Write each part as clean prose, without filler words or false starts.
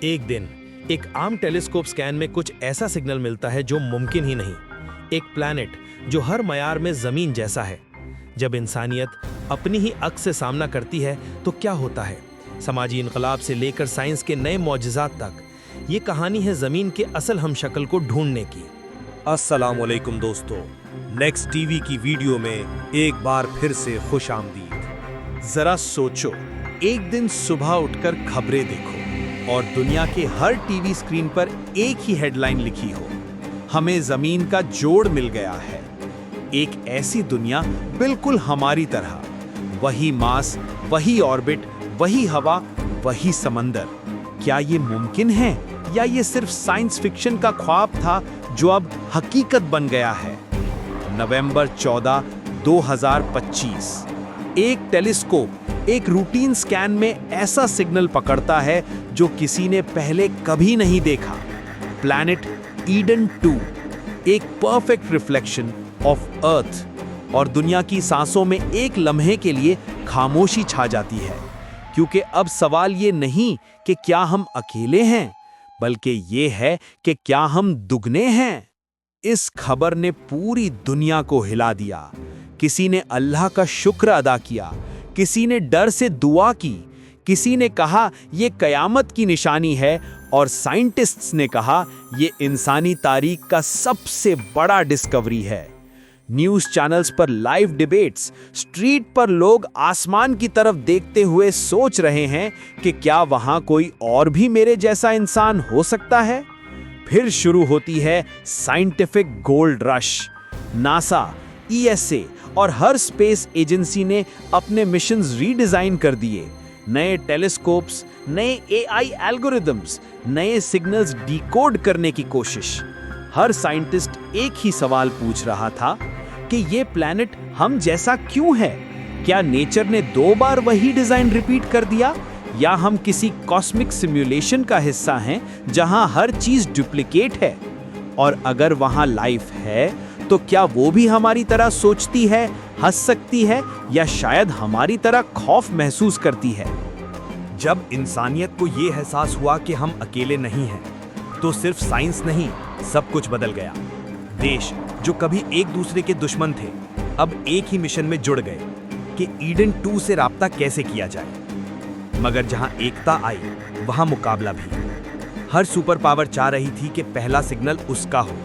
एक दिन एक आम टेलीस्कोप स्कैन में कुछ ऐसा सिग्नल मिलता है जो मुमकिन ही नहीं। एक प्लैनेट जो हर मयार में जमीन जैसा है। जब इंसानियत अपनी ही अक्स से सामना करती है तो क्या होता है? समाजी इनकलाब से लेकर साइंस के नए मौजज़ात तक, ये कहानी है जमीन के असल हमशक्ल को ढूंढने की। अस्सलाम वालेकुम दोस्तों, नेक्स्ट टीवी की वीडियो में एक बार फिर से खुश आमदीद। जरा सोचो, एक दिन सुबह उठकर खबरें देखो और दुनिया के हर टीवी स्क्रीन पर एक ही हेडलाइन लिखी हो, हमें जमीन का जोड़ मिल गया है। एक ऐसी दुनिया बिल्कुल हमारी तरह, वही मास, वही ऑर्बिट, वही हवा, वही समंदर। क्या ये मुमकिन है या ये सिर्फ साइंस फिक्शन का ख्वाब था जो अब हकीकत बन गया है? नवंबर 14, 2025। एक टेलीस्कोप एक रूटीन स्कैन में ऐसा सिग्नल पकड़ता है जो किसी ने पहले कभी नहीं देखा। प्लैनेट ईडन 2, एक परफेक्ट रिफ्लेक्शन ऑफ अर्थ। और दुनिया की सांसों में एक लम्हे के लिए खामोशी छा जाती है, क्योंकि अब सवाल ये नहीं कि क्या हम अकेले हैं, बल्कि ये है कि क्या हम दुगने हैं। इस खबर ने पूरी दुनिया को हिला दिया। किसी ने अल्लाह का शुक्र अदा किया, किसी ने डर से दुआ की, किसी ने कहा यह कयामत की निशानी है, और साइंटिस्ट्स ने कहा यह इंसानी तारीख का सबसे बड़ा डिस्कवरी है। न्यूज़ चैनल्स पर लाइव डिबेट्स, स्ट्रीट पर लोग आसमान की तरफ देखते हुए सोच रहे हैं कि क्या वहां कोई और भी मेरे जैसा इंसान हो सकता है। फिर शुरू होती है scientific gold rush. NASA, ESA और हर स्पेस एजेंसी ने अपने मिशंस रीडिजाइन कर दिए। नए टेलीस्कोप्स, नए एआई एल्गोरिदम्स, नए सिग्नल्स डिकोड करने की कोशिश। हर साइंटिस्ट एक ही सवाल पूछ रहा था कि ये प्लैनेट हम जैसा क्यों है? क्या नेचर ने 2 बार वही डिजाइन रिपीट कर दिया, या हम किसी कॉस्मिक सिमुलेशन का हिस्सा हैं जहां हर चीज डुप्लीकेट है? और अगर वहां लाइफ है तो क्या वो भी हमारी तरह सोचती है, हंस सकती है, या शायद हमारी तरह खौफ महसूस करती है? जब इंसानियत को ये एहसास हुआ कि हम अकेले नहीं हैं, तो सिर्फ साइंस नहीं, सब कुछ बदल गया। देश जो कभी एक दूसरे के दुश्मन थे, अब एक ही मिशन में जुड़ गए कि ईडन 2 से राब्ता कैसे किया जाए। मगर जहां एकता आई, वहां मुकाबला भी। हर सुपर पावर चाह रही थी कि पहला सिग्नल उसका हो।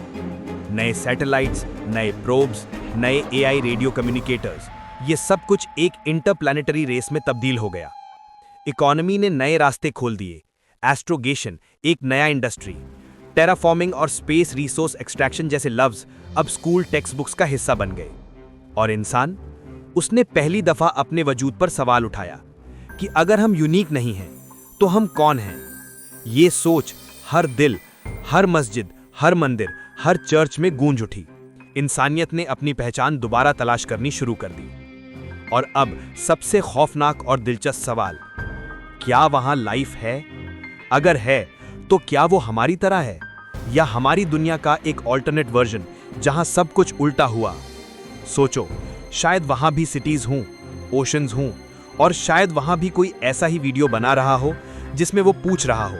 नए सैटेलाइट्स, नए प्रोब्स, नए एआई रेडियो कम्युनिकेटर्स, ये सब कुछ एक इंटरप्लैनेटरी रेस में तब्दील हो गया। इकोनॉमी ने नए रास्ते खोल दिए। एस्ट्रोगेशन एक नया इंडस्ट्री, टेराफॉर्मिंग और स्पेस रिसोर्स एक्सट्रैक्शन जैसे लफ्ज अब स्कूल टेक्स्ट बुक्स का हिस्सा बन गए। और इंसान, उसने पहली दफा अपने वजूद पर सवाल उठाया कि अगर हम यूनिक नहीं हैं तो हम कौन हैं? ये सोच हर दिल, हर मस्जिद, हर मंदिर, हर चर्च में गूंज उठी। इंसानियत ने अपनी पहचान दोबारा तलाश करनी शुरू कर दी। और अब सबसे खौफनाक और दिलचस्प सवाल, क्या वहां लाइफ है? अगर है तो क्या वो हमारी तरह है, या हमारी दुनिया का एक ऑल्टरनेट वर्जन जहां सब कुछ उल्टा हुआ? सोचो, शायद वहां भी सिटीज हों, ओशंस हों, और शायद वहां भी कोई ऐसा ही वीडियो बना रहा हो जिसमें वो पूछ रहा हो,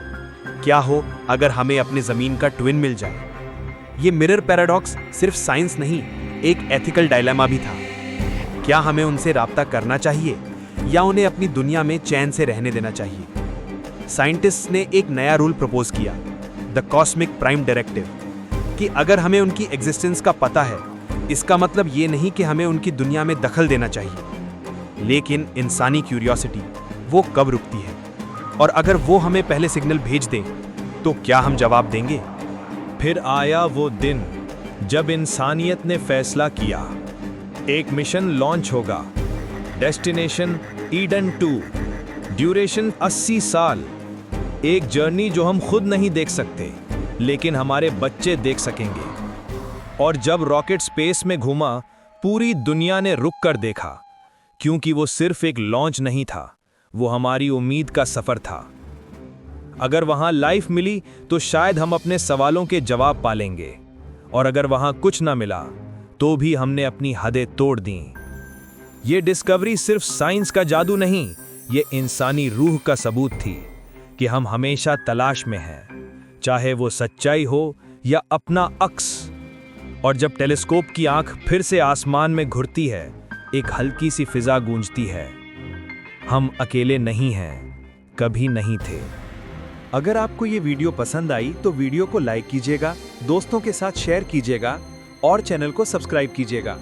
क्या हो अगर हमें अपने जमीन का ट्विन मिल जाए? ये मिरर पैराडॉक्स सिर्फ साइंस नहीं, एक एथिकल डायलेमा भी था। क्या हमें उनसे राब्ता करना चाहिए, या उन्हें अपनी दुनिया में चैन से रहने देना चाहिए? साइंटिस्ट्स ने एक नया रूल प्रपोज किया, द कॉस्मिक प्राइम डायरेक्टिव, कि अगर हमें उनकी एग्जिस्टेंस का पता है, इसका मतलब ये नहीं कि हमें उनकी दुनिया में दखल देना चाहिए। लेकिन इंसानी क्यूरियोसिटी, वो कब रुकती है? और अगर वो हमें पहले सिग्नल भेज दें, तो क्या हम जवाब देंगे? फिर आया वो दिन जब इंसानियत ने फैसला किया, एक मिशन लॉन्च होगा। डेस्टिनेशन ईडन 2, ड्यूरेशन 80 साल। एक जर्नी जो हम खुद नहीं देख सकते, लेकिन हमारे बच्चे देख सकेंगे। और जब रॉकेट स्पेस में घूमा, पूरी दुनिया ने रुक कर देखा, क्योंकि वो सिर्फ एक लॉन्च नहीं था, वो हमारी उम्मीद का सफर था। अगर वहां लाइफ मिली तो शायद हम अपने सवालों के जवाब पालेंगे, और अगर वहां कुछ ना मिला तो भी हमने अपनी हदें तोड़ दी। ये डिस्कवरी सिर्फ साइंस का जादू नहीं, ये इंसानी रूह का सबूत थी कि हम हमेशा तलाश में हैं, चाहे वो सच्चाई हो या अपना अक्स। और जब टेलीस्कोप की आंख फिर से आसमान में घुरती है, एक हल्की सी फिजा गूंजती है। हम अकेले नहीं हैं, कभी नहीं थे। अगर आपको ये वीडियो पसंद आई तो वीडियो को लाइक कीजिएगा, दोस्तों के साथ शेयर कीजिएगा और चैनल को सब्सक्राइब कीजिएगा।